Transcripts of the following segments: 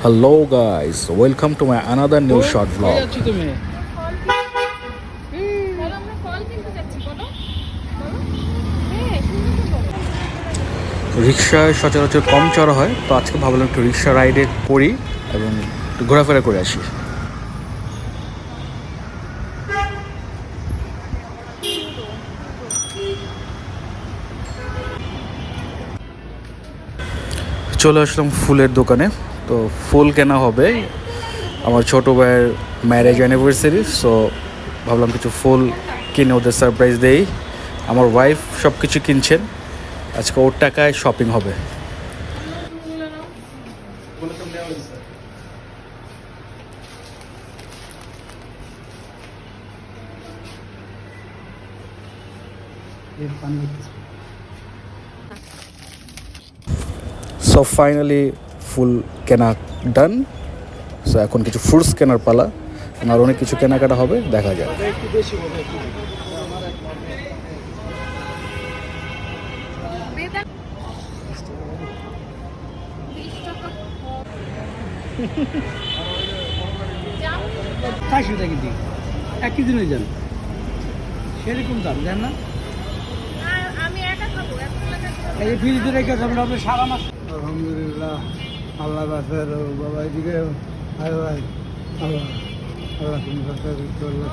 Hello guys, welcome to my another new short vlog. রিক্সায় সচরাচর কম চড়া হয়, তো আজকে ভাবলাম একটু রিক্সা রাইডে করি এবং একটু ঘোরাফেরা করে আসি। চলে আসলাম ফুলের দোকানে। তো ফুল কেনা হবে আমার ছোটো ভাইয়ের ম্যারেজ অ্যানিভার্সারি, সো ভাবলাম কিছু ফুল কিনে ওদের সারপ্রাইজ দেই। আমার ওয়াইফ সব কিছু কিনছেন, আজকে ওর টাকায় শপিং হবে। সো ফাইনালি ফুল কেনা ডান। সো এখন কিছু ফ্রুটস কেনার পালা, আর অনেক কিছু কেনাকাটা হবে, দেখা যায়। এক কেজি নিয়ে যান, সেরকম দাম দেন না। এই ফ্রিজে রেখে যাবেন আপনি সারা মাস। আলহামদুলিল্লাহ, আল্লাহ বাসার বাবা এদিকে আল্লাহ আল্লাহ আল্লাহ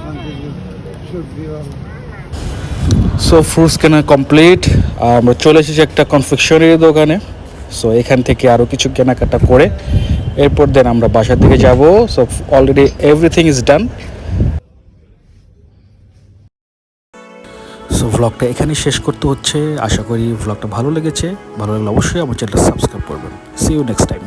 শান্তি বাবা। সো ফ্রুটস কেনা কমপ্লিট। আমরা চলে এসেছি একটা কনফেকশনারি দোকানে। সো এখান থেকে আরও কিছু কেনাকাটা করে এরপর দেন আমরা বাসার দিকে যাব। So already everything is done. So ভ্লগটা এখানেই শেষ করতে হচ্ছে। আশা করি ভ্লগটা ভালো লেগেছে। ভালো লাগলে অবশ্যই আমার চ্যানেলটা সাবস্ক্রাইব করবেন। See you next time.